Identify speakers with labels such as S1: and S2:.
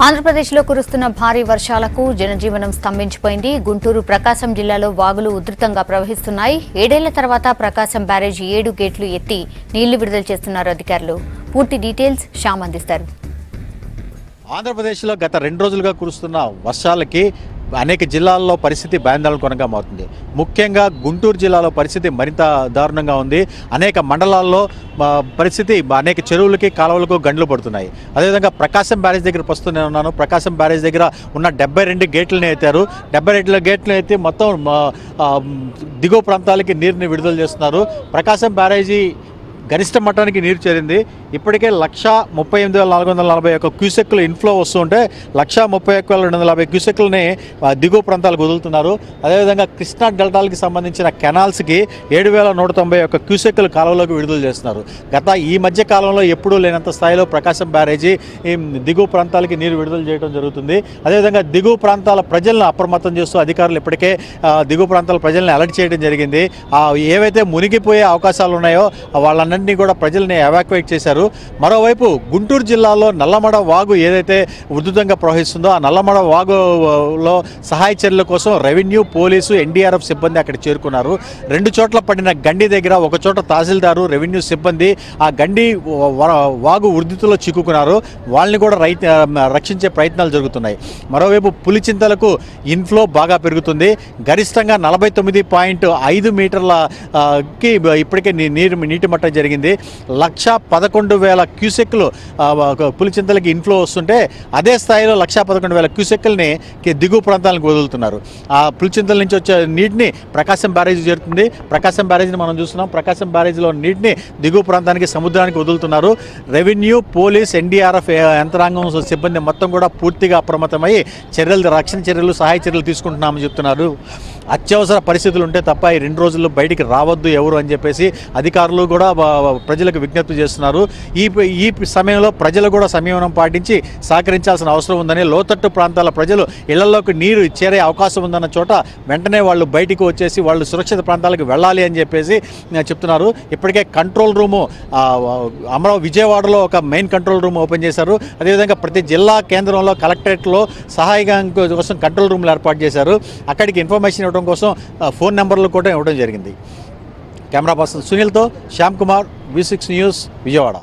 S1: ఆంధ్రప్రదేశ్లో కురుస్తున్న భారీ వర్షాలకు జనజీవనం స్తంభించిపోయింది. గుంటూరు, ప్రకాశం జిల్లాలో వాగులు ఉధృతంగా ప్రవహిస్తున్నాయి. 7 ఏళ్ల తర్వాత ప్రకాశం బ్యారేజీ 7 గేట్లు ఎత్తి నీళ్లు విడుదల చేస్తున్నారు అధికారులు. పూర్తి డీటెయిల్స్ శ్యామ్ అందిస్తారు.
S2: ఆంధ్రప్రదేశ్లో గత 2 రోజులుగా కురుస్తున్న వర్షాలకి అనేక జిల్లాల్లో పరిస్థితి భయాందోళనకరంగా మారుతుంది. ముఖ్యంగా గుంటూరు జిల్లాలో పరిస్థితి మరింత దారుణంగా ఉంది. అనేక మండలాల్లో పరిస్థితి అనేక చెరువులకి కాలువలకు గండ్లు పడుతున్నాయి. అదేవిధంగా ప్రకాశం బ్యారేజ్ దగ్గర ప్రస్తుతం నేను ఉన్నాను. ప్రకాశం బ్యారేజ్ దగ్గర ఉన్న 72 గేట్లను ఎత్తారు. 72 గేట్లను ఎత్తి మొత్తం దిగువ ప్రాంతాలకి నీరుని విడుదల చేస్తున్నారు. ప్రకాశం బ్యారేజీ గరిష్ట మట్టానికి నీరు చేరింది. ఇప్పటికే 138,441 క్యూసెక్కులు ఇన్ఫ్లో వస్తుంటే 131,250 క్యూసెక్కులని దిగువ ప్రాంతాలకు వదులుతున్నారు. అదేవిధంగా కృష్ణా డెల్టాలకు సంబంధించిన కెనాల్స్కి 7,191 క్యూసెక్కులు కాలువలోకి విడుదల చేస్తున్నారు. ఈ మధ్య కాలంలో ఎప్పుడూ లేనంత స్థాయిలో ప్రకాశం బ్యారేజీ దిగువ ప్రాంతాలకి నీరు విడుదల చేయడం జరుగుతుంది. అదేవిధంగా దిగువ ప్రాంతాల ప్రజలను అప్రమత్తం చేస్తూ అధికారులు ఇప్పటికే దిగువ ప్రాంతాల ప్రజల్ని అలర్ట్ చేయడం జరిగింది. ఏవైతే మునిగిపోయే అవకాశాలు ఉన్నాయో వాళ్ళ కూడా ప్రజల్ని ఎవాక్యుయేట్ చేశారు. మరోవైపు గుంటూరు జిల్లాలో నల్లమడ వాగు ఏదైతే ఉధృతంగా ప్రవహిస్తుందో ఆ నల్లమడ వాగులో సహాయ చర్యల కోసం రెవెన్యూ, పోలీసు, ఎన్డీఆర్ఎఫ్ సిబ్బంది అక్కడ చేరుకున్నారు. 2 చోట్ల పడిన గండి దగ్గర ఒక చోట తహసీల్దారు, రెవెన్యూ సిబ్బంది ఆ గండి వాగు ఉధృతిలో చిక్కుకున్నారు. వాళ్ళని కూడా రక్షించే ప్రయత్నాలు జరుగుతున్నాయి. మరోవైపు పులిచింతలకు ఇన్ఫ్లో బాగా పెరుగుతుంది. గరిష్టంగా 49.5 మీటర్లకి ఇప్పటికే నీటి మట్టం జరిగింది. 111,000 క్యూసెక్లు పులిచింతలకి ఇన్ఫ్లో వస్తుంటే అదే స్థాయిలో 111,000 క్యూసెక్కుల్ని దిగువ ప్రాంతాలకు వదులుతున్నారు. ఆ పులిచింతల నుంచి వచ్చే నీటిని ప్రకాశం బ్యారేజీ చేరుతుంది. ప్రకాశం బ్యారేజీని మనం చూస్తున్నాం. ప్రకాశం బ్యారేజీలో నీటిని దిగువ ప్రాంతానికి, సముద్రానికి వదులుతున్నారు. రెవెన్యూ, పోలీస్, ఎన్డీఆర్ఎఫ్ యంత్రాంగం సిబ్బంది మొత్తం కూడా పూర్తిగా అప్రమత్తమై రక్షణ చర్యలు, సహాయ చర్యలు తీసుకుంటున్నామని చెప్తున్నారు. అత్యవసర పరిస్థితులు ఉంటే తప్ప ఈ 2 రోజుల్లో బయటికి రావద్దు ఎవరు అని చెప్పేసి అధికారులు కూడా ప్రజలకు విజ్ఞప్తి చేస్తున్నారు. ఈ సమయంలో ప్రజలు కూడా సంయమనం పాటించి సహకరించాల్సిన అవసరం ఉందని, లోతట్టు ప్రాంతాల ప్రజలు ఇళ్లలోకి నీరు చేరే అవకాశం ఉందన్న చోట వెంటనే వాళ్ళు బయటికి వచ్చేసి వాళ్ళు సురక్షిత ప్రాంతాలకు వెళ్ళాలి అని చెప్పేసి చెప్తున్నారు. ఇప్పటికే కంట్రోల్ రూము విజయవాడలో ఒక మెయిన్ కంట్రోల్ రూమ్ ఓపెన్ చేశారు. అదేవిధంగా ప్రతి జిల్లా కేంద్రంలో, కలెక్టరేట్లో సహాయం కోసం కంట్రోల్ రూమ్లు ఏర్పాటు చేశారు. అక్కడికి ఇన్ఫర్మేషన్ ఇవ్వడం కోసం ఫోన్ నెంబర్లు కూడా ఇవ్వడం జరిగింది. కెమెరా పర్సన్ సునీల్తో శ్యామ్ కుమార్, V6 న్యూస్, విజయవాడ.